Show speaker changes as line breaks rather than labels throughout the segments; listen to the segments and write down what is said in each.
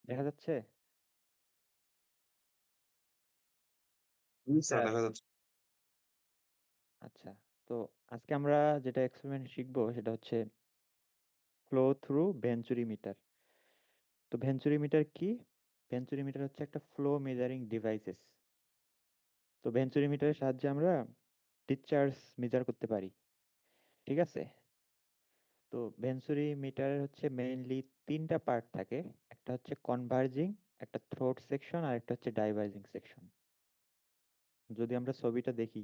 দেখা যাচ্ছে?
স্যার দেখা যাচ্ছে।
আচ্ছা। তো আজকে আমরা যেটা এক্সপেরিমেন্ট শিখবো সেটা হচ্ছে ফ্লো থ্রু ভেঞ্চুরিমিটার। তো ভেঞ্চুরিমিটার কি? ভেঞ্চুরিমিটার হচ্ছে একটা ফ্লো মেজারিং ডিভাইসেস। তো ভেঞ্চুরিমিটারের সাহায্যে আমরা ডিসচার্জ মেজার করতে পারি। ঠিক আছে? তো ভেঞ্চুরিমিটারের হচ্ছে মেইনলি তিনটা পার্ট থাকে। একটা হচ্ছে কনভার্জিং, একটা থ্রোট সেকশন আর একটা হচ্ছে ডাইভার্জিং সেকশন। যদি আমরা ছবিটা দেখি,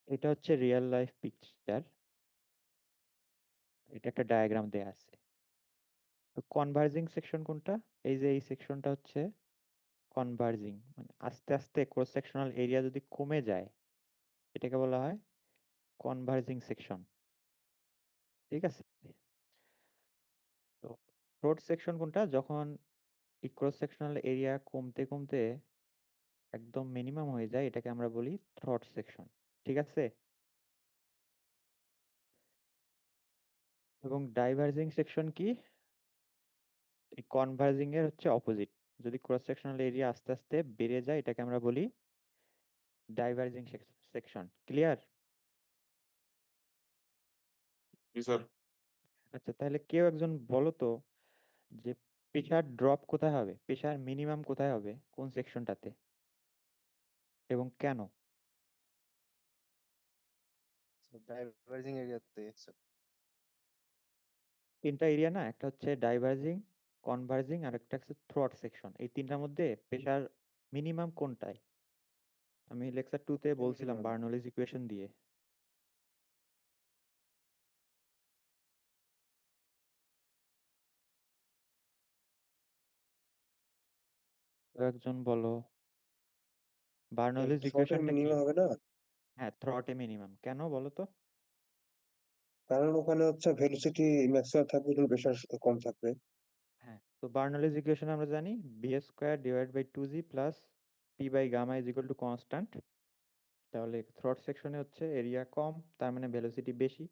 এটা হচ্ছে রিয়েল লাইফ পিকচার। এটা একটা ডায়াগ্রাম দেয়া আছে। তো কনভার্জিং সেকশন কোনটা? এই যে এই সেকশনটা হচ্ছে কনভার্জিং, মানে আস্তে আস্তে ক্রস সেকশনাল এরিয়া যদি কমে যায় এটাকে বলা হয় কনভার্জিং সেকশন। ঠিক আছে? তো থ্রোট সেকশন কোনটা? যখন এই ক্রস সেকশনাল এরিয়া কমতে কমতে একদম মিনিমাম হয়ে যায় এটাকে আমরা বলি থ্রোট সেকশন। ঠিক আছে? এবং ডাইভার্জিং সেকশন কি? এই কনভার্জিং এর হচ্ছে অপোজিট। যদি ক্রস সেকশনাল এরিয়া আস্তে আস্তে বেড়ে যায় এটাকে আমরা বলি ডাইভার্জিং সেকশন। ক্লিয়ার?
জি স্যার।
আচ্ছা, তাহলে কেউ একজন বলো তো যে প্রেসার ড্রপ কোথায় হবে, প্রেসার মিনিমাম কোথায় হবে, কোন সেকশনটাতে এবং কেন?
ডাইভার্জিং এরিয়াতে।
তিনটা এরিয়া না, একটা হচ্ছে ডাইভার্জিং, কনভার্জিং আর একটা হচ্ছে থ্রট সেকশন। এই তিনটার মধ্যে প্রেসার মিনিমাম কোনটায়? আমি লেকচার 2 তে বলছিলাম
মিনিমাম।
বার্নৌলিজ ইকুয়েশন দিয়ে। তো একজন বলো বার্নৌলিজ
থ্রটের
ইকুয়েশনটা কি?
মিনিমাম হবে না,
হ্যাঁ, থ্রটে মিনিমাম কেন বলো তো?
কারণ ওখানে হচ্ছে ভেলোসিটি ম্যাক্সিমাম থাকবে কিন্তু প্রেশার কম থাকবে।
হ্যাঁ, তো বার্নৌলিজ ইকুয়েশন আমরা জানি V square divide by 2g plus P by gamma is equal to constant. তাহলে থ্রট সেকশনে হচ্ছে এরিয়া কম, তার মানে ভেলোসিটি বেশি।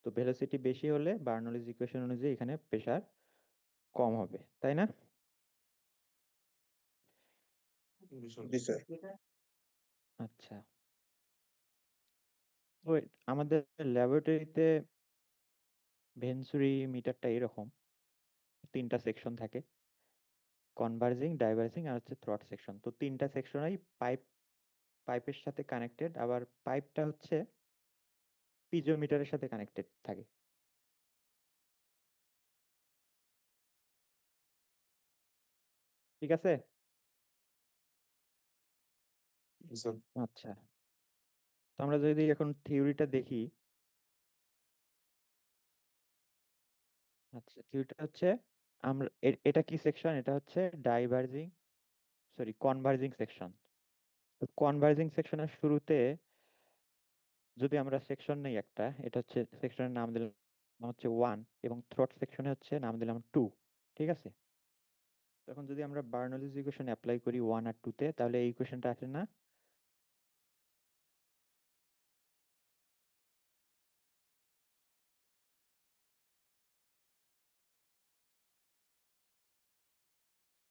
তো ভেলোসিটি বেশি হলে বার্নৌলিজ ইকুয়েশন অনুযায়ী এখানে প্রেসার কম হবে, তাই না?
জি স্যার।
আচ্ছা। তো আমাদের ল্যাবরেটরিতে ভেঞ্চুরি মিটারটা এরকম তিনটা সেকশন থাকে, কনভার্জিং, ডাইভার্জিং আর হচ্ছে থ্রট সেকশন। তো তিনটা সেকশনই পাইপের সাথে কানেক্টেড, আবার পাইপটা হচ্ছে পিজোমিটারের সাথে কানেক্টেড থাকে। ঠিক আছে?
জি স্যার।
আচ্ছা, তো আমরা যদি এখন থিওরিটা দেখি। আচ্ছা, থিওরিটা হচ্ছে আমরা এটা কি সেকশন? এটা হচ্ছে ডাইভার্জিং, সরি কনভার্জিং সেকশন। তো কনভার্জিং সেকশনের শুরুতে যদি আমরা সেকশন নেই একটা, এটা হচ্ছে সেকশনের নাম দিলাম হচ্ছে 1 এবং থ্রট সেকশনে হচ্ছে নাম দিলাম 2। ঠিক আছে? তখন যদি আমরা বার্নৌলিজ ইকুয়েশন অ্যাপ্লাই করি 1 আর 2 তে, তাহলে এই ইকুয়েশনটা আসে না?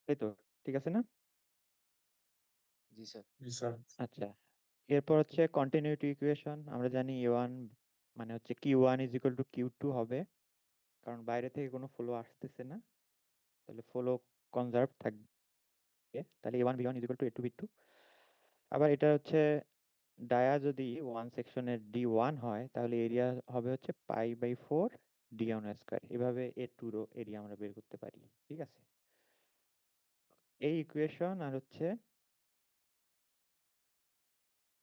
তাই তো? ঠিক আছে না?
জি স্যার।
জি স্যার।
আচ্ছা, এরপর হচ্ছে কন্টিনিউটি ইকুয়েশন। আমরা জানি a1 মানে হচ্ছে q1 is equal two q2 হবে, কারণ বাইরে থেকে কোনো ফ্লো আসতেছে না, তাহলে ফ্লো কনজার্ভ থাকবে। তাহলে a1 b1 is equal two a2 b2। আবার এটা হচ্ছে ডায়া যদি ওয়ান সেকশনের d1 হয় তাহলে এরিয়া হবে হচ্ছে পাই বাই 4 d1 স্কয়ার। এভাবে a2 রো এরিয়া আমরা বের করতে পারি। ঠিক আছে? এই ইকুয়েশন আর হচ্ছে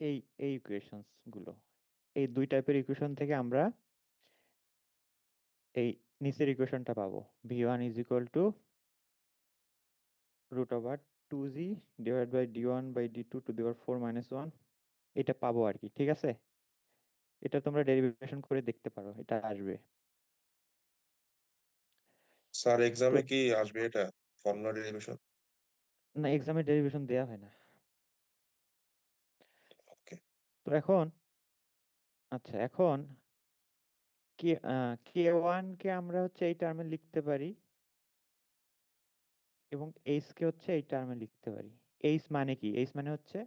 এই এই ইকুয়েশনস গুলো, এই দুই টাইপের ইকুয়েশন থেকে আমরা এই নিচের ইকুয়েশনটা পাবো। v1 is equal to root over 2g divide by d1 by d2 to the power 4 minus 1, এটা পাবো আর কি। ঠিক আছে? এটা তোমরা ডেরিভেশন করে দেখতে পারো, এটা আসবে।
স্যার
তো
এক্সামে কি আসবে এটা, ফর্মুলা ডেরিভেশন?
না, এক্সামে ডেরিভেশন দেয়া হয় না।
ওকে।
তো এখন, আচ্ছা, এখন K1 কে আমরা হচ্ছে এই টার্মে লিখতে পারি এবং H কে হচ্ছে এই টার্মে লিখতে পারি। H মানে কি? H মানে হচ্ছে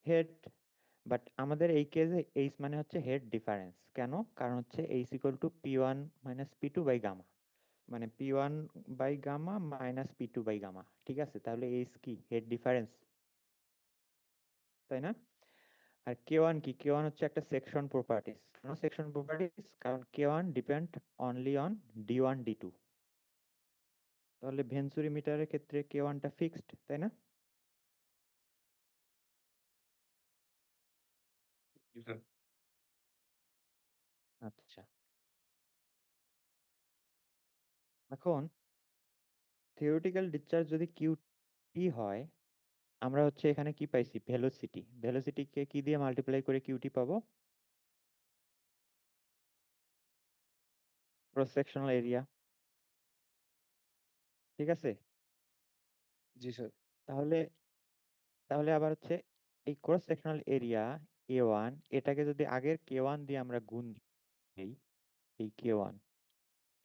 হেড, বাট আমাদের এই কেসে H মানে হচ্ছে হেড ডিফারেন্স। কেন? কারণ হচ্ছে H equal to P1 minus P2 by gamma, মানে P1 by gamma minus P2 by gamma. ঠিক আছে, তাহলে H কি? হেড ডিফারেন্স, তাই না? আর K1 কি? K1 হচ্ছে একটা সেকশন প্রপার্টিস। কেন সেকশন প্রপার্টিস? কারণ K1 depend only on D1 D2। তাহলে ভেঞ্চুরি মিটারের ক্ষেত্রে K1 টা ফিক্সড, তাই না?
জি স্যার।
আচ্ছা, এখন থিওরিটিক্যাল ডিসচার্জ যদি কিউটি হয়, আমরা হচ্ছে এখানে কি পাইছি? ভেলোসিটি। ভেলোসিটিকে কি দিয়ে মাল্টিপ্লাই করে কিউটি পাবো? Cross sectional area. ঠিক আছে,
জি স্যার।
তাহলে তাহলে আবার হচ্ছে এই ক্রস সেকশনাল এরিয়া A1, এটাকে যদি আগের K1 দিয়ে আমরা গুণ দিই, এই K1,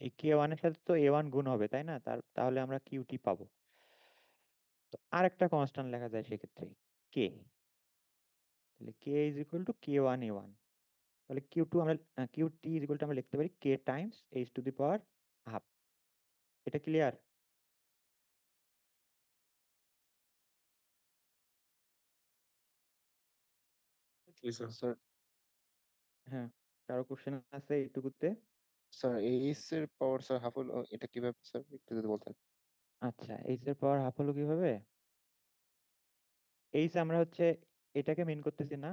এই K1 এর সাথে তো A1 গুণ হবে, তাই না? তাহলে আমরা কিউটি পাবো। তো আরেকটা কনস্ট্যান্ট লেখা যায় সেক্ষেত্রে, K। তাহলে K is equal two K1 A1। তাহলে Q2 আমরা QT ইজ ইকুয়াল টু আমরা লিখতে পারি K Times H to the power half. এটা ক্লিয়ার?
জি স্যার।
স্যার
হ্যাঁ, কারো কোশ্চেন আছে এইটুকুতে?
স্যার এইচ এর পাওয়ার স্যার হাফ হলো, এটা কিভাবে স্যার একটু যদি বলতেন।
আচ্ছা, H এর পাওয়ার হাফ হলো কিভাবে? H আমরা হচ্ছে এটাকে মিন করতেছি না,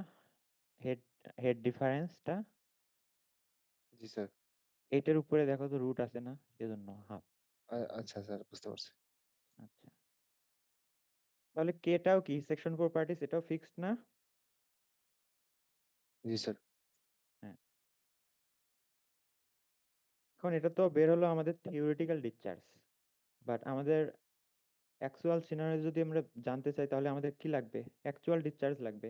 হেড হেড ডিফারেন্সটা।
জি স্যার।
এইটার উপরে দেখো তো রুট আছে না, সেজন্য হাফ।
আচ্ছা স্যার, বুঝতে পারছি।
আচ্ছা, তাহলে কেটাও কি সেকশন প্রপার্টিস, এটাও ফিক্সড না?
জি স্যার।
হ্যাঁ, এখন এটা তো বের হলো আমাদের থিওরিটিক্যাল ডিসচার্জ, বাট আমাদের অ্যাকচুয়াল সিনারিও যদি আমরা জানতে চাই তাহলে আমাদের কি লাগবে? অ্যাকচুয়াল ডিসচার্জ লাগবে।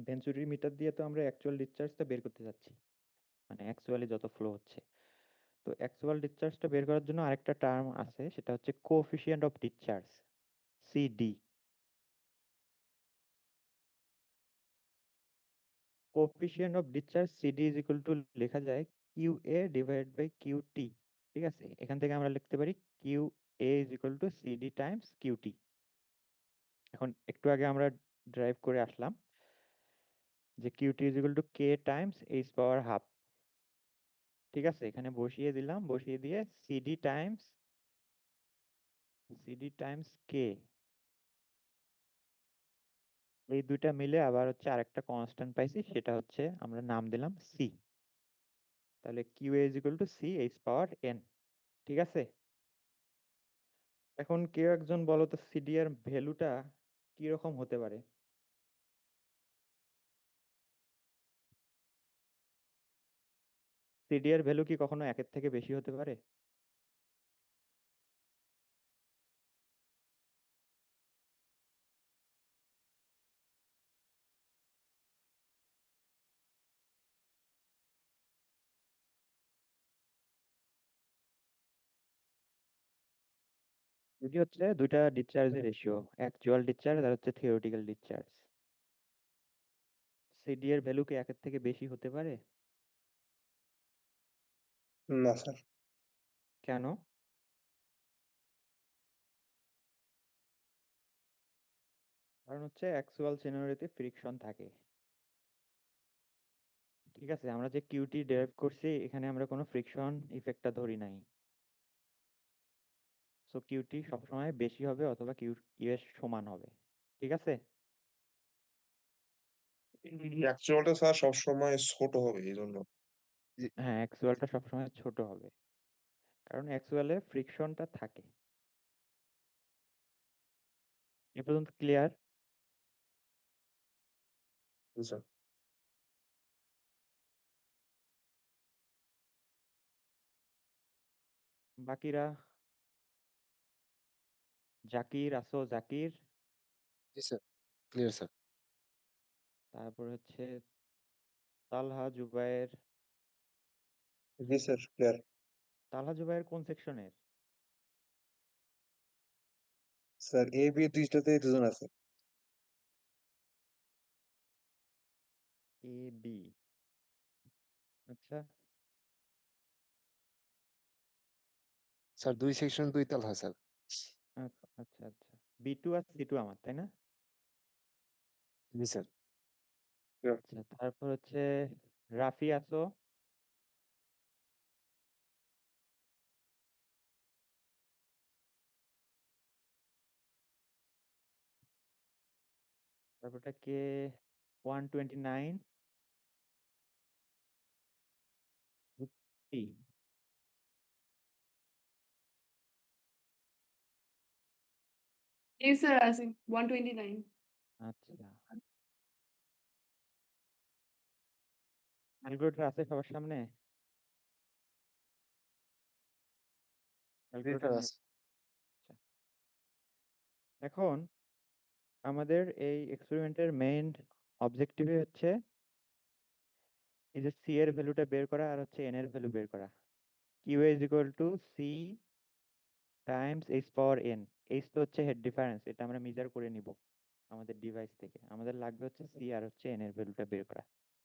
ভেঞ্চুরি মিটার দিয়ে তো আমরা অ্যাকচুয়াল ডিসচার্জটা বের করতে যাচ্ছি, মানে অ্যাকচুয়ালি যত ফ্লো হচ্ছে। তো অ্যাকচুয়াল ডিসচার্জটা বের করার জন্য আরেকটা টার্ম আছে, সেটা হচ্ছে coefficient of discharge, CD. Coefficient of discharge CD is equal to লেখা যায় Q A divide by Q T. ঠিক আছে, এখান থেকে আমরা লিখতে পারি Q A is equal to CD times QT. এখন একটু আগে আমরা ড্রাইভ করে আসলাম যে QT is equal to K times H power half. ঠিক আছে, এখানে বসিয়ে দিলাম, বসিয়ে দিয়ে সিডি টাইমস কে, এই দুইটা মিলে আবার হচ্ছে আরেকটা কনস্ট্যান্ট পাইছি, সেটা হচ্ছে আমরা নাম দিলাম সি। তাহলে Q is equal to C H power N. ঠিক আছে, এখন কেউ একজন বলো তো সিডি এর ভ্যালুটা কি রকম হতে পারে? সিডি এর ভ্যালু কি কখনো একের থেকে বেশি হতে পারে? যদি হচ্ছে দুইটা ডিসচার্জের রেশিও, অ্যাকচুয়াল ডিসচার্জ আর হচ্ছে থিওরিটিক্যাল ডিসচার্জ, সিডি এর ভ্যালু কি একের থেকে বেশি হতে পারে?
না স্যার।
কেন? কারণ হচ্ছে অ্যাকচুয়াল সিনারিওতে ফ্রিকশন থাকে। ঠিক আছে, আমরা যে কিউটি ডেরাইভ করছি এখানে আমরা কোনো ফ্রিকশন ইফেক্টটা ধরি নাই। সো কিউটি সবসময় বেশি হবে অথবা কিউ এর সমান হবে। ঠিক আছে,
অ্যাকচুয়ালটা স্যার সবসময় ছোট হবে এই জন্য।
হ্যাঁ, অ্যাকচুয়ালটা সবসময় ছোট হবে, কারণ অ্যাকচুয়ালে ফ্রিকশনটা থাকে। এ পর্যন্ত ক্লিয়ার?
জি স্যার।
বাকিরা, জাকির আসো, জাকির,
জি স্যার, ক্লিয়ার স্যার।
তারপর হচ্ছে তালহা, জুবায়ের,
জি স্যার, ক্লিয়ার।
তালহা জুবাইয়ের কোন সেকশনের?
স্যার এ, বি ২টাতেই দুজন আছে।
এ, বি। আচ্ছা।
স্যার ২ সেকশন ২ তালহা স্যার।
আচ্ছা, আচ্ছা, আচ্ছা। B2 আর C2 আমার, তাই না?
জি স্যার।
আচ্ছা, তারপর হচ্ছে রাফি আছো? তারপরটা কে? 129 C।
Yes, sir, Asim. 129.
আচ্ছা। ক্যালকুলেটর আছে সবার সামনে?
জি
ক্যালকুলেটর
স্যার
নিয়ে
আছে।
আচ্ছা। এখন আমাদের এই এক্সপেরিমেন্টের মেইন অবজেক্টিভই হচ্ছে এই যে সি এর ভ্যালুটা বের করা আর হচ্ছে এন এর ভ্যালু বের করা। Q is equal to C times H power N. H তো হচ্ছে হেড ডিফারেন্স, এটা আমরা মেজার করে নিব আমাদের ডিভাইস থেকে। আমাদের লাগবে হচ্ছে সি আর হচ্ছে এন এর ভ্যালুটা বের করা।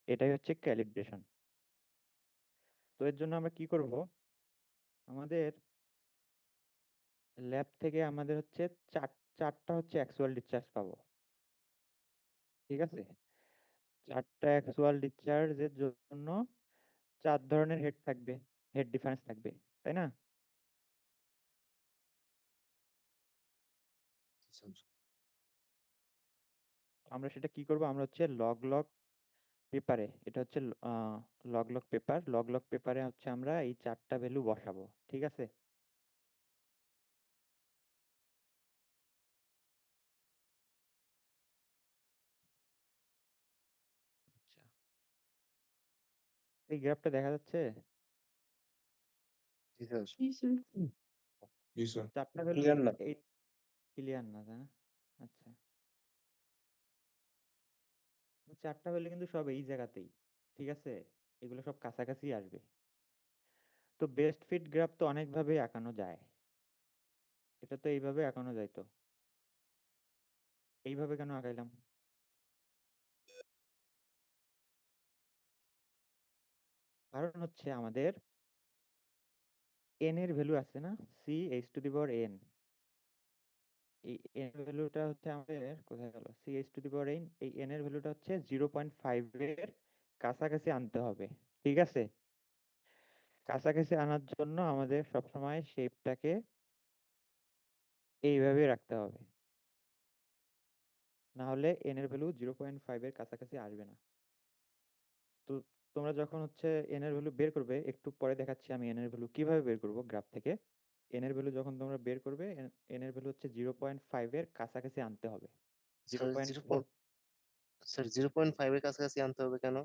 এটাই হচ্ছে ক্যালিব্রেশন। তো এর জন্য আমরা কি করব, আমাদের ল্যাব থেকে আমাদের হচ্ছে চারটা হচ্ছে অ্যাকচুয়াল ডিসচার্জ পাবো। ঠিক আছে? চারটা অ্যাকচুয়াল ডিসচার্জের জন্য 4 ধরনের হেড থাকবে, হেড ডিফারেন্স থাকবে, তাই না?
জি স্যার।
আমরা সেটা কি করব, আমরা হচ্ছে লগ লগ পেপারে, এটা হচ্ছে log log paper, log log পেপারে হচ্ছে আমরা এই চারটা ভ্যালু বসাবো। ঠিক আছে? আচ্ছা, এই গ্রাফটা দেখা যাচ্ছে?
জি স্যার।
Yes, sir.
জি স্যার।
চারটা ভ্যালু
ক্লিয়ার না?
এই ক্লিয়ার না, তাই না? আচ্ছা, চারটা ভ্যালু কিন্তু সব এই জায়গাতেই। ঠিক আছে? এগুলো সব কাছাকাছি আসবে। তো বেস্ট ফিট গ্রাফ তো অনেকভাবে আঁকানো যায়। এটা তো এইভাবে আঁকানো যায় তো। এইভাবে কেন আঁকাইলাম? কারণ হচ্ছে আমাদের এন এর ভ্যালু আছে না, C H to the power N. এই এন এর ভ্যালুটা হচ্ছে আমাদের কোথায় গেল, C H to the power N, এই এন এর ভ্যালুটা হচ্ছে 0.5 এর কাছাকাছি আনতে হবে। ঠিক আছে? কাছাকাছি আনার জন্য আমাদের সবসময় শেপটাকে এইভাবে রাখতে হবে, না হলে এন এর ভ্যালু 0.5 এর কাছাকাছি আসবে না। তো তোমরা যখন হচ্ছে এন এর ভ্যালু বের করবে, একটু পরে দেখাচ্ছি আমি এন এর ভ্যালু কিভাবে বের করব গ্রাফ থেকে। এন এর ভ্যালু যখন তোমরা বের করবে, এন এর ভ্যালু হচ্ছে 0.5 এর কাছাকাছি আনতে হবে।
স্যার
0.4।
স্যার 0.5 এর কাছাকাছি আনতে হবে কেন?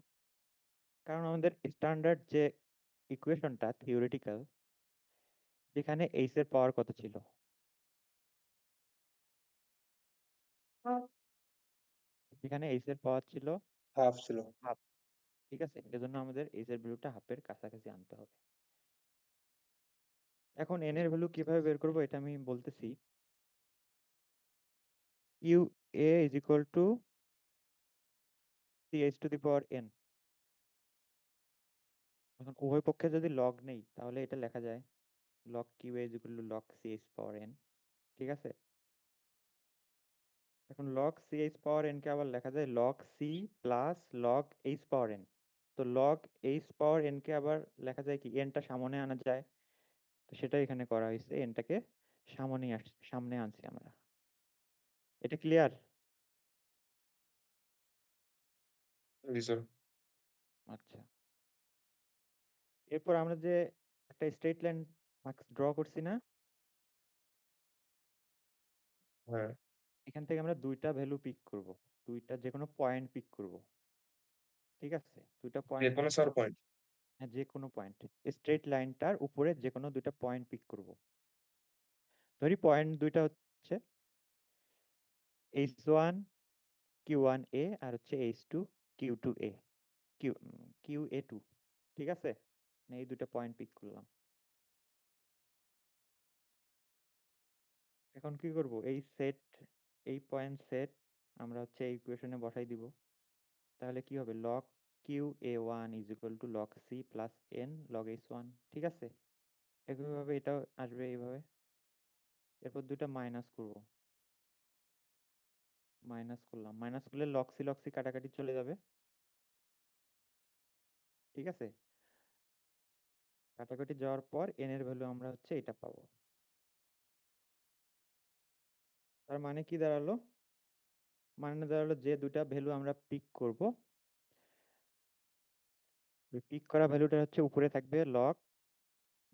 কারণ আমাদের স্ট্যান্ডার্ড যে ইকুয়েশনটা থিওরিটিক্যাল, যেখানে এইচ এর পাওয়ার কত ছিল? যেখানে এইচ এর পাওয়ার ছিল
হাফ ছিল।
হাফ। ঠিক আছে? এজন্য আমাদের এইচ এর ভ্যালুটা হাফের কাছাকাছি আনতে হবে। এখন এন এর ভ্যালু কিভাবে বের করব এটা আমি বলতেছি। U A is equal to C H to the power N. এখন উভয় পক্ষে যদি লগ নেই তাহলে এটা লেখা যায় log Q A is equal to log C H power N. ঠিক আছে? এখন log C H power N কে আবার লেখা যায় log C plus log H power N. তো লগ এইচ পাওয়ার এন কে আবার লেখা যায় কি, এনটা সামনে আনা যায়, তো সেটা এখানে করা হয়েছে, এনটাকে সামনে আনছি আমরা। এটা ক্লিয়ার?
জি স্যার।
আচ্ছা, এরপর আমরা যে একটা স্ট্রেট লাইন ড্র করছি না,
হ্যাঁ।
এখান থেকে আমরা দুইটা ভ্যালু পিক করব, দুইটা যে কোনো পয়েন্ট পিক করব। ঠিক আছে? দুইটা পয়েন্ট
যেকোনো
পিক
স্যার
করব।
পয়েন্ট।
হ্যাঁ, যে কোনো পয়েন্ট, স্ট্রেট লাইনটার উপরে যে কোনো দুইটা পয়েন্ট পিক করব। ধরি পয়েন্ট দুইটা হচ্ছে H1 Q1A আর হচ্ছে H2 Q2A, কিউ কিউ এ টু। ঠিক আছে? এই দুটো পয়েন্ট পিক করলাম। এখন কি করব, এই পয়েন্ট সেট আমরা হচ্ছে এই ইকুয়েশনে বসাই দিব। তাহলে কি হবে, log qa1 is equal to log c plus n log h1, ঠিক আছে। একইভাবে এটাও আসবে এইভাবে। এরপর দুইটা মাইনাস করব, মাইনাস করলাম, মাইনাস করলে log c কাটাকাটি চলে যাবে, ঠিক আছে। কাটাকাটি যাওয়ার পর n এর ভ্যালু আমরা হচ্ছে এটা পাবো। তার মানে কি দাঁড়ালো, মানে দাঁড়ালো যে দুটা ভ্যালু আমরা পিক করব, পিক করা ভ্যালুটা হচ্ছে উপরে থাকবে লগ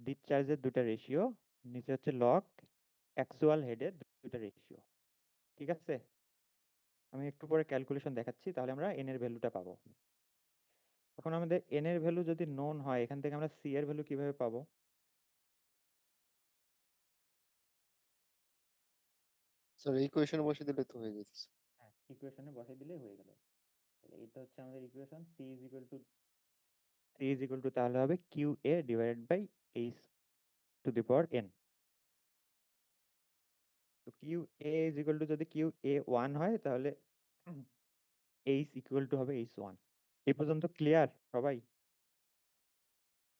ডিসচার্জের দুটা রেশিও, নিচে হচ্ছে লগ অ্যাকচুয়াল হেডের দুটা রেশিও, ঠিক আছে। আমি একটু পরে ক্যালকুলেশন দেখাচ্ছি, তাহলে আমরা n এর ভ্যালুটা পাবো। এখন আমাদের n এর ভ্যালু যদি নোন হয়, এখান থেকে আমরা c এর ভ্যালু কিভাবে পাবো?
স্যার এই ইকুয়েশনে বসে দিলে তো হয়ে যেতেছে।
হ্যাঁ, ইকুয়েশনে বসাই দিলেই হয়ে গেল। তাহলে এটা হচ্ছে আমাদের ইকুয়েশন, c is equal to তাহলে হবে qa divided by h to the power n। তো qa is equal to যদি qa1 হয়, তাহলে h ইকুয়াল টু হবে h1। এই পর্যন্ত ক্লিয়ার সবাই?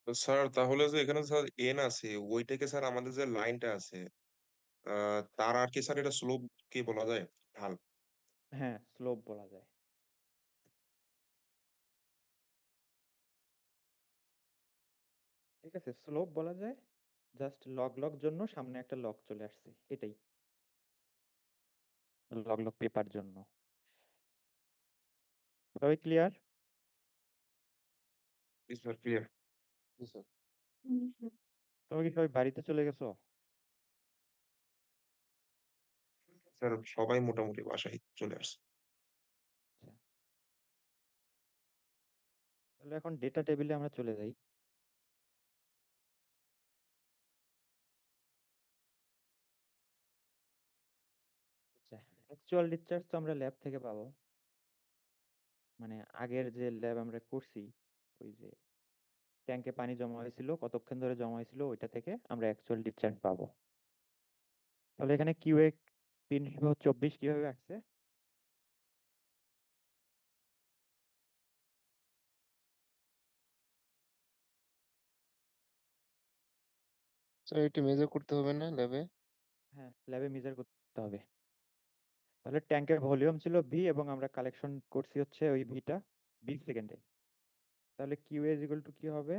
তো স্যার তাহলে যে এখানে স্যার এন আছে, ওইটাকে স্যার আমাদের যে লাইনটা আছে তার আর কি স্যার এটা স্লোপ কি বলা যায়, ঢাল?
হ্যাঁ, স্লোপ বলা যায়। ঠিক আছে, স্লোপ বলা যায়। জাস্ট লগ জন্য সামনে একটা লগ চলে আসছে, এটাই লগ পেপার জন্য। সবাই ক্লিয়ার?
Sir clear.
জি স্যার।
তোমরা কি সবাই বাড়িতে চলে গেছো?
স্যার সবাই মোটামুটি বাসায় চলে আসছে।
আচ্ছা, তাহলে এখন ডেটা টেবিলে আমরা চলে যাই। আচ্ছা, অ্যাকচুয়াল ডিসচার্জ তো আমরা ল্যাব থেকে পাবো, মানে আগের যে ল্যাব আমরা করছি, ওই যে ট্যাঙ্কে পানি জমা হয়েছিল, কতক্ষণ ধরে জমা হয়েছিল, ওইটা থেকে আমরা অ্যাকচুয়াল ডিসচার্জ পাবো। তাহলে এখানে কিউএ 324 কিভাবে আসছে?
স্যার এটি মেজার করতে হবে না ল্যাবে?
হ্যাঁ, ল্যাবে মেজার করতে হবে। তাহলে ট্যাঙ্কের ভলিউম ছিল ভি এবং আমরা কালেকশন করছি হচ্ছে ওই ভিটা 20 সেকেন্ডে। তাহলে কিউ ইজ ইকুয়াল টু কি হবে,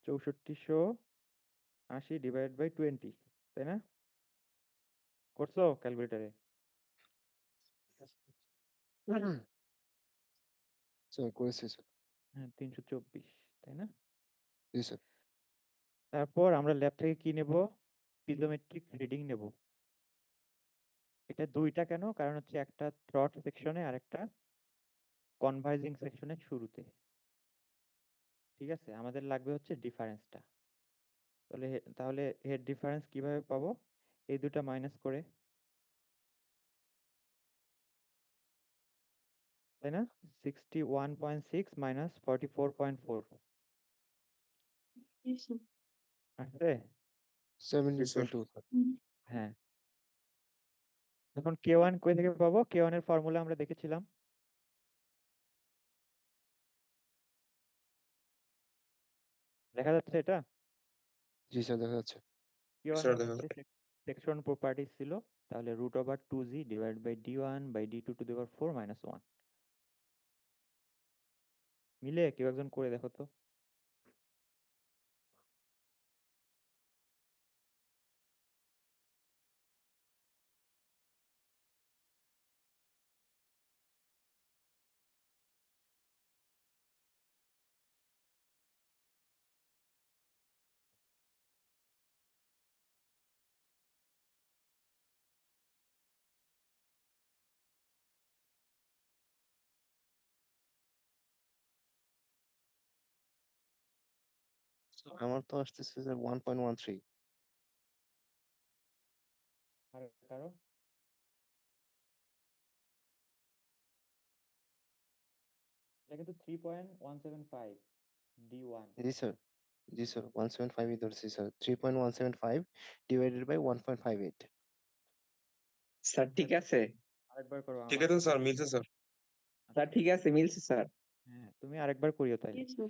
6480 ডিভাইড বাই 20, তাই না? করছো ক্যালকুলেটারে?
স্যার করেছি স্যার।
হ্যাঁ, 324, তাই না?
জি স্যার।
তারপর আমরা ল্যাব থেকে কি নেব, পিজোমেট্রিক রিডিং নেব। এটা দুইটা কেন, কারণ হচ্ছে একটা থ্রট সেকশনে আর একটা কনভার্জিং সেকশনের শুরুতে, ঠিক আছে। আমাদের লাগবে হচ্ছে ডিফারেন্সটা। তাহলে হেড ডিফারেন্স কিভাবে পাবো, এই দুটা মাইনাস করে, তাই না। 61.6 মাইনাস 44.4 আসছে।
17.2 স্যার।
হ্যাঁ, এখন K1 কই থেকে পাবো? K1 এর ফর্মুলা আমরা দেখেছিলাম, দেখা যাচ্ছে এটা।
জি স্যার দেখা যাচ্ছে।
K1
স্যার
এর
দেখা
হচ্ছে সেকশন প্রপার্টিজ ছিল, তাহলে √2g divide by d1 by d2 to the power 4 minus 1। মিলে কেউ একজন করে দেখো তো।
আমার তো আসতেছে স্যার 1.13।
আর কারো? এটা কিন্তু 3.175। D1
জি স্যার 175 ধরছি স্যার 3.175 ডিভাইডেড বাই 1.58
স্যার ঠিক আছে
আরেকবার করো
ঠিক
আমার
আছে স্যার, মিলছে স্যার।
স্যার ঠিক আছে মিলছে স্যার
হ্যাঁ তুমি আরেকবার করিও তাইলে।
Yes, sir.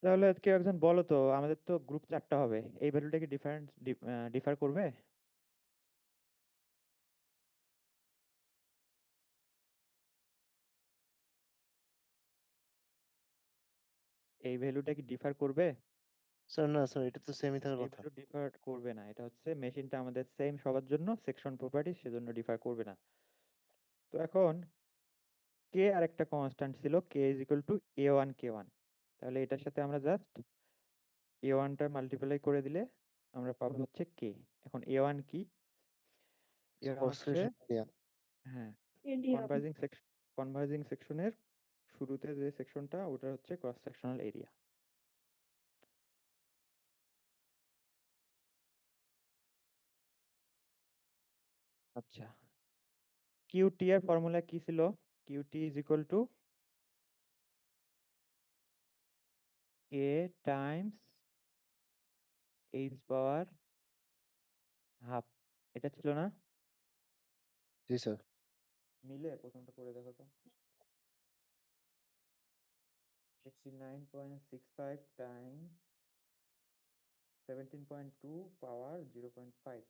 তাহলে কেউ একজন বলো তো, আমাদের তো গ্রুপ 4টা হবে, এই ভ্যালুটা কি ডিফার করবে? এই ভ্যালুটা কি ডিফার করবে?
স্যার না স্যার এটা তো সেমই থাকার
এই
কথা
ভ্যালু ডিফার করবে না, এটা হচ্ছে মেশিনটা আমাদের সেম সবার জন্য, সেকশন প্রপার্টি, সেজন্য ডিফার করবে না। তো এখন কে আর একটা কনস্ট্যান্ট ছিল, K is equal two a1 k1, তাহলে এটার সাথে আমরা জাস্ট a1 টা মাল্টিপ্লাই করে দিলে আমরা পাবো হচ্ছে কে। এখন a1 কি? a1
ক্রস
হচ্ছে,
সেকশন এরিয়া
হ্যাঁ,
Area.
কনভার্জিং সেকশনের শুরুতে যে সেকশনটা, ওটা হচ্ছে ক্রস সেকশনাল এরিয়া। আচ্ছা, কিউটি এর ফর্মুলা কি ছিল? Cutie is equal to K times H power half, এটা ছিল না?
জি স্যার
মিলে প্রথমটা করে দেখো তো। 69.65 টাইমস 17.2 পাওয়ার 0.5,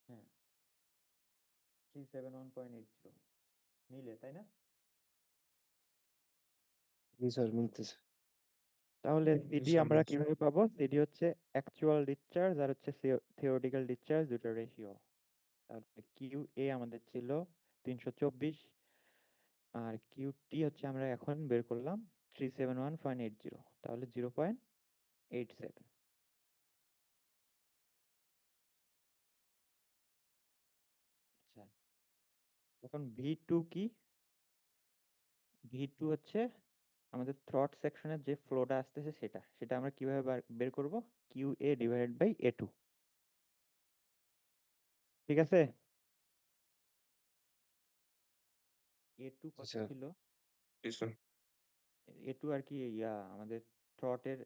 হ্যাঁ 371.80 মিলে, তাই না?
জি স্যার মিলতেছে
তাহলে সিডি
স্যার,
আমরা
মিলছে।
কিভাবে পাবো? সিডি হচ্ছে অ্যাকচুয়াল ডিসচার্জ আর হচ্ছে থিওরিটিক্যাল ডিসচার্জ, দুটো রেশিও। তাহলে কিউ এ আমাদের ছিল 324, আর কিউ টি হচ্ছে আমরা এখন বের করলাম 371.80, তাহলে 0.87। আচ্ছা, এখন ভি টু কি? ভি টু হচ্ছে আমাদের থ্রট সেকশনের যে ফ্লোটা আসতেছে, সেটা সেটা আমরা কিভাবে বের করব? Q A divided by A two, ঠিক আছে? এ টু
জি
কত
স্যার
ছিল?
জি স্যার।
এ টু আর কি আমাদের থ্রটের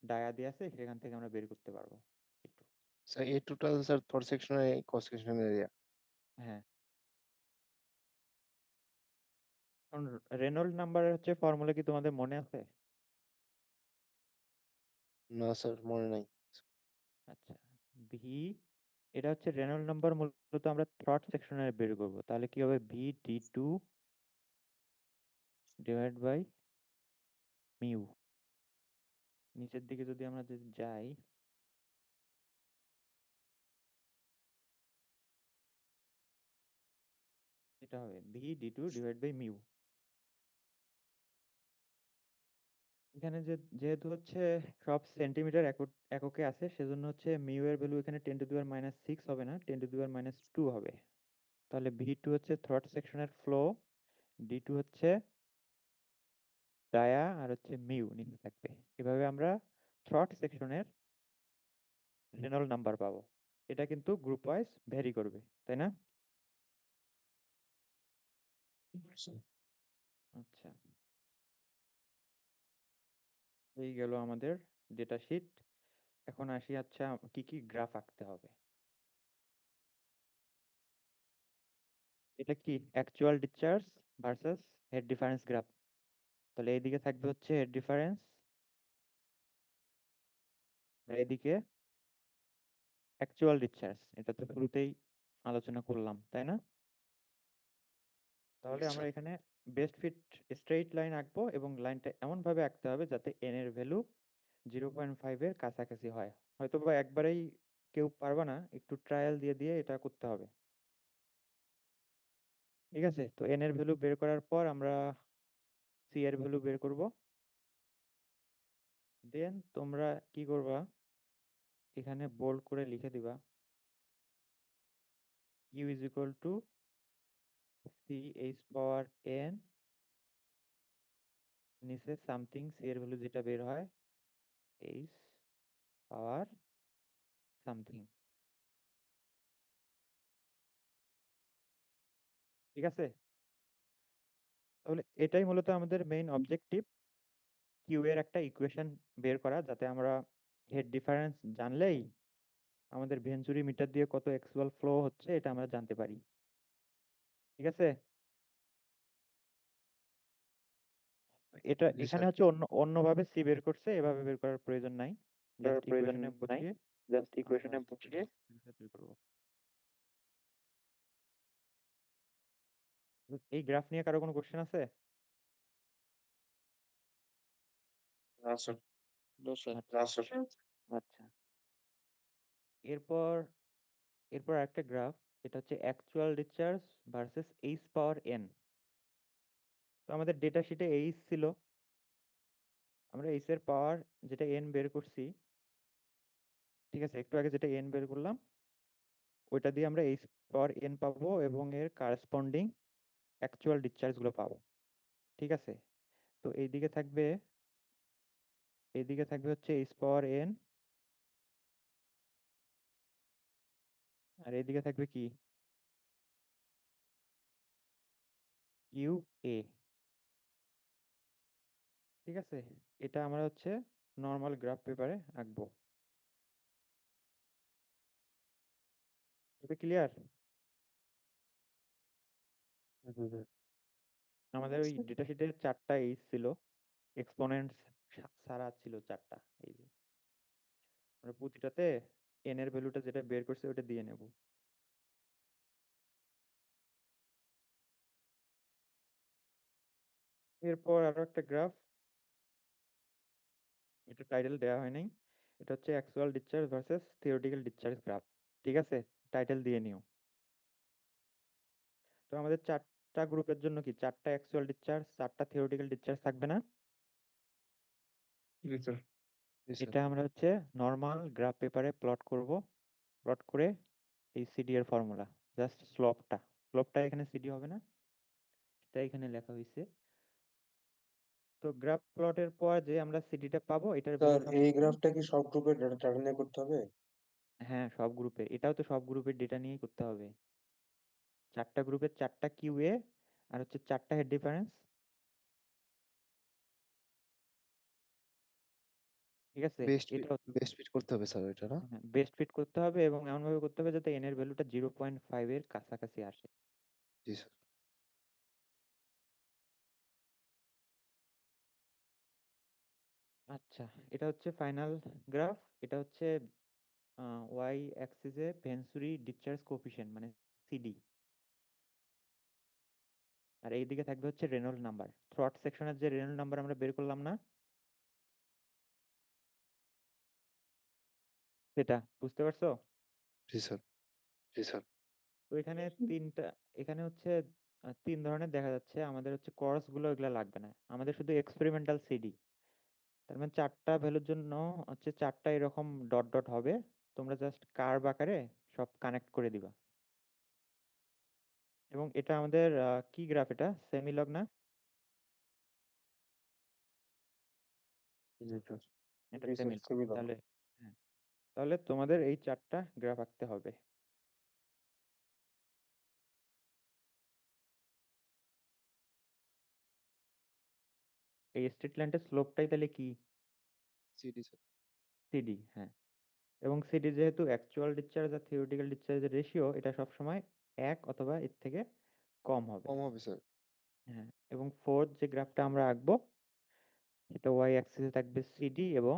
ডায়া দিয়ে আছে, সেখান থেকে আমরা বের করতে পারবো একটু।
স্যার এই টোটাল স্যার থর্ড সেকশনের ক্রস সেকশন এরিয়া
হ্যাঁ, কারণ রেনল্ড নাম্বারের হচ্ছে ফর্মুলা কি তোমাদের মনে আছে?
না স্যার মনে নাই
আচ্ছা, ভি, এটা হচ্ছে রেনল্ড নাম্বার, মূলত আমরা থ্রট সেকশনে বের করব, তাহলে কি হবে? V D two divide by mu. নিচের দিকে যদি আমরা যদি যাই, এটা হবে V D two divide by mu. এখানে যেহেতু হচ্ছে সব সেন্টিমিটার এককে আছে, সেজন্য হচ্ছে মিউ এর ভ্যালু এখানে 10⁻⁶ হবে না, 10⁻² হবে। তাহলে ভি টু হচ্ছে থ্রট সেকশনের ফ্লো, ডি টু হচ্ছে ডায়া, আর হচ্ছে মিউ নিচে থাকবে। এভাবে আমরা থ্রট সেকশনের রেনল্ড নাম্বার পাবো। এটা কিন্তু গ্রুপ ওয়াইজ ভ্যারি করবে, তাই না? আচ্ছা, এই গেল আমাদের ডেটা শিট। এখন আসি, আচ্ছা কি কি গ্রাফ আঁকতে হবে। এটা কি actual discharge versus head difference graph. তাহলে এইদিকে থাকবে হচ্ছে হেড ডিফারেন্স, আর এইদিকে অ্যাকচুয়াল ডিসচার্জ। এটা তো শুরুতেই আলোচনা করলাম, তাই না? তাহলে আমরা এখানে বেস্ট ফিট স্ট্রেইট লাইন আঁকবো, এবং লাইনটা এমন ভাবে আঁকতে হবে যাতে এন এর ভ্যালু 0.5 এর কাছাকাছি হয়। হয়তো বা একবারেই কেউ পারবে না, একটু ট্রায়াল দিয়ে দিয়ে এটা করতে হবে, ঠিক আছে? তো এন এর ভ্যালু বের করার পর আমরা সি এর ভ্যালু বের করব। দেন তোমরা কি করবা, এখানে বোল্ড করে লিখে দিবা Q is equal to C H power N, নিচে সামথিং, সি এর ভ্যালু যেটা বের হয় এইচ পাওয়ার সামথিং, ঠিক আছে? তাহলে এটাই মূলত আমাদের মেইন অবজেক্টিভ। কিউ এর একটা ইকুয়েশন বের করা, যাতে আমরা হেড ডিফারেন্স জানলেই আমাদের ভেঞ্চুরি মিটার দিয়ে কত অ্যাকচুয়াল ফ্লো হচ্ছে এটা আমরা জানতে পারি। ঠিক আছে, এটা
জি
এখানে
স্যার।
হচ্ছে অন্যভাবে সি বের করছে, এভাবে বের করার প্রয়োজন নাই, জাস্ট ইকুয়েশনে বসিয়ে আমরা বের করবো। এই গ্রাফ নিয়ে কারো কোনো কোশ্চেন আছে?
না স্যার।
আচ্ছা আচ্ছা, এরপর এরপর একটা গ্রাফ, এটা হচ্ছে actual discharge versus H power N. তো আমাদের ডেটা শিটে এইচ ছিল, আমরা এইচ এর পাওয়ার যেটা এন বের করছি, ঠিক আছে, একটু আগে যেটা এন বের করলাম ওইটা দিয়ে আমরা এইচ পাওয়ার এন পাবো এবং এর কারেসপন্ডিং অ্যাকচুয়াল ডিসচার্জ গুলো পাবো। ঠিক আছে, তো এইদিকে থাকবে হচ্ছে এইচ পাওয়ার এন, আর এইদিকে থাকবে কি, কিউ এ। ঠিক আছে, এটা আমরা হচ্ছে নর্মাল গ্রাফ পেপারে আঁকবো। এটা ক্লিয়ার? আমাদের ওই ডেটা শিটে 4টা এইচ ছিল, এক্সপোনেন্টস ছাড়া ছিল 4টা। এই যে আমরা প্রতিটাতে এন এর ভ্যালুটা যেটা বের করছে ওটা দিয়ে নেব। এরপর আরো একটা গ্রাফ, এটা টাইটেল দেওয়া হয় নাই, এটা হচ্ছে actual discharge versus theoretical discharge graph. ঠিক আছে, টাইটেল দিয়ে নিও। তো আমাদের 4টা গ্রুপের জন্য কি 4টা অ্যাকচুয়াল ডিসচার্জ 4টা থিওরিটিক্যাল ডিসচার্জ থাকবে না?
জি স্যার।
জি স্যার।
এটা আমরা হচ্ছে নর্মাল গ্রাফ পেপারে প্লট করব, প্লট করে এই সিডি এর ফর্মুলা, জাস্ট স্লোপটা এখানে সিডি হবে না, এটা এখানে লেখা হয়েছে। তো গ্রাফ প্লটের পর যে আমরা সিডিটা পাবো এটার
স্যার
ভ্যালুটা
এই গ্রাফটা কি সব গ্রুপের ডাটা নিয়ে করতে হবে?
হ্যাঁ সব গ্রুপের, এটাও তো সব গ্রুপের ডেটা নিয়েই করতে হবে। 4টা গ্রুপের 4টা কিউ এ আর হচ্ছে 4টা হেড ডিফারেন্স। ঠিক আছে, এটা
বেস্ট ফিট করতে হবে স্যার ওইটা না?
বেস্ট ফিট করতে হবে এবং এমন ভাবে করতে হবে যাতে এন এর ভ্যালুটা 0.5 এর কাছাকাছি আসে।
জি স্যার।
আচ্ছা, এটা হচ্ছে ফাইনাল গ্রাফ। এটা হচ্ছে ওয়াই অ্যাক্সিসে ভেঞ্চুরি ডিসচার্জ কোএফিসিয়েন্ট মানে সিডি, আর এইদিকে থাকবে হচ্ছে রেনল্ড নাম্বার। থ্রট সেকশনের যে রেনল্ড নাম্বার আমরা বের করলাম না, সেটা বুঝতে পারছো?
জি স্যার।
তো এখানে এখানে হচ্ছে 3 ধরনের দেখা যাচ্ছে। আমাদের হচ্ছে কর্স গুলো এগুলা লাগবে না, আমাদের শুধু এক্সপেরিমেন্টাল সিডি। তার মানে 4টা ভ্যালুর জন্য হচ্ছে 4টা এরকম ডট ডট হবে, তোমরা জাস্ট কার্ভ আকারে সব কানেক্ট করে দিবা। এবং এটা আমাদের কি গ্রাফ, এটা সেমিলগ না?
জি স্যার।
এটা
জি স্যার,
সেমিলগ।
similar।
তাহলে হ্যাঁ, তাহলে তোমাদের এই 4টা গ্রাফ আঁকতে হবে। এই স্ট্রেট লাইনটার স্লোপটাই তাহলে কি,
সিডি স্যার।
সিডি। হ্যাঁ, এবং সিডি যেহেতু অ্যাকচুয়াল ডিসচার্জ আর থিওরিটিক্যাল ডিসচার্জের রেশিও, এটা সবসময় 1 অথবা এর থেকে কম হবে।
কম হবে স্যার।
হ্যাঁ, এবং ফোর্থ যে গ্রাফটা আমরা আঁকবো এটা ওয়াই অ্যাক্সিসে থাকবে সিডি এবং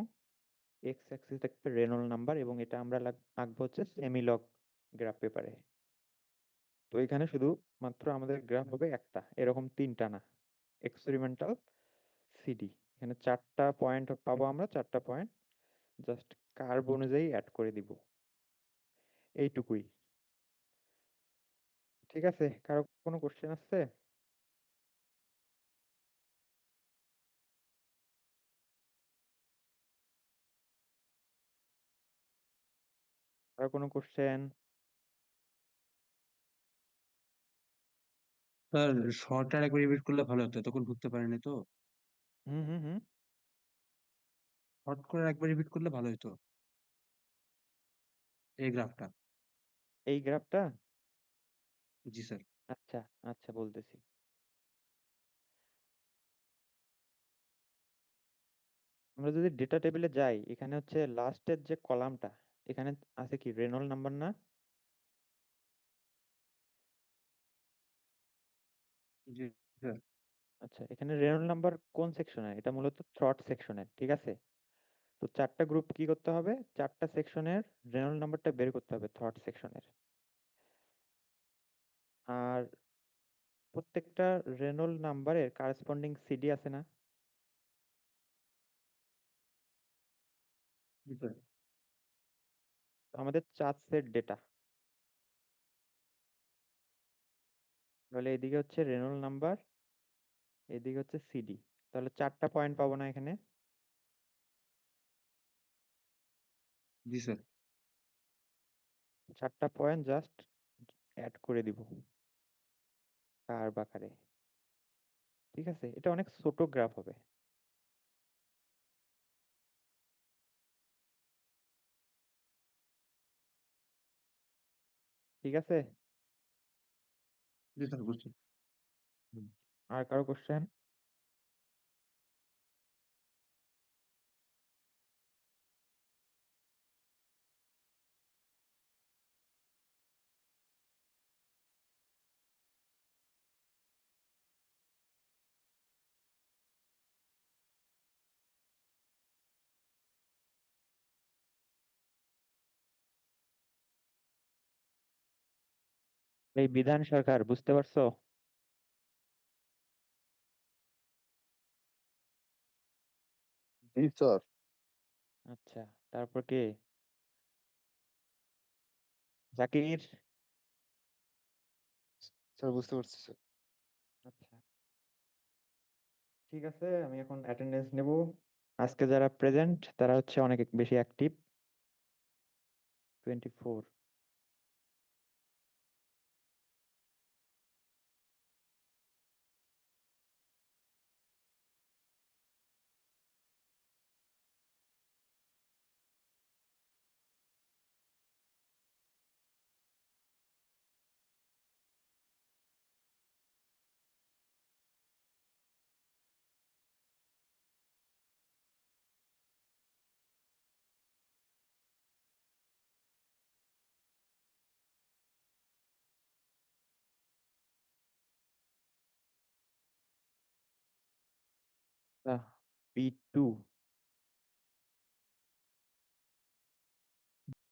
এক্স অ্যাক্সিসে থাকবে রেনল্ড নাম্বার, এবং এটা আমরা আঁকবো হচ্ছে সেমিলগ গ্রাফ পেপারে। তো এখানে শুধু মাত্র আমাদের গ্রাফ হবে একটা, এরকম 3টা না, এক্সপেরিমেন্টাল সিডি। এখানে 4টা পয়েন্ট পাবো আমরা, 4টা পয়েন্ট জাস্ট কার্ভ অনুযায়ী অ্যাড করে দিব, এইটুকুই। ঠিক আছে, কারো কোনো কোশ্চেন আছে? কারো কোনো কোশ্চেন?
স্যার শর্টটা একবার রিপিট করলে ভালো হতো, তখন ঢুকতে পারেনি তো।
হুম হুম হুম
শর্ট করে একবার রিপিট করলে ভালো হতো এই গ্রাফটা।
এই গ্রাফটা?
জি স্যার।
আচ্ছা আচ্ছা, বলতেছি। আমরা যদি ডেটা টেবিলে যাই, এখানে হচ্ছে লাস্টের যে কলামটা, এখানে আছে কি রেনল্ড নাম্বার না?
জি স্যার।
আচ্ছা, এখানে রেনল্ড নাম্বার কোন সেকশনের? এটা মূলত থ্রট সেকশনের, ঠিক আছে? তো 4টা গ্রুপ কি করতে হবে? 4টা সেকশনের রেনল্ড নাম্বারটা বের করতে হবে থ্রট সেকশনের। আর প্রত্যেকটা রেনল্ড নাম্বারের কারেসপন্ডিং সিডি আছে না?
জি স্যার।
তো আমাদের 4 সেট ডেটা, তাহলে এদিকে হচ্ছে রেনল্ড নাম্বার, এদিকে হচ্ছে সিডি, তাহলে 4টা পয়েন্ট পাবো না এখানে?
জি স্যার।
4টা পয়েন্ট জাস্ট অ্যাড করে দিব কার্ভ আকারে, ঠিক আছে? এটা অনেক ছোট গ্রাফ হবে। ঠিক আছে?
জি স্যার, বুঝছি।
আর কারো কোশ্চেন? এই বিধান সরকার, বুঝতে পারছো?
জি স্যার।
আচ্ছা, তারপর কে? জাকির?
স্যার বুঝতে পারছি স্যার।
আচ্ছা, ঠিক আছে, আমি এখন অ্যাটেন্ডেন্স নেব। আজকে যারা প্রেজেন্ট তারা হচ্ছে অনেক বেশি অ্যাক্টিভ, 24। B2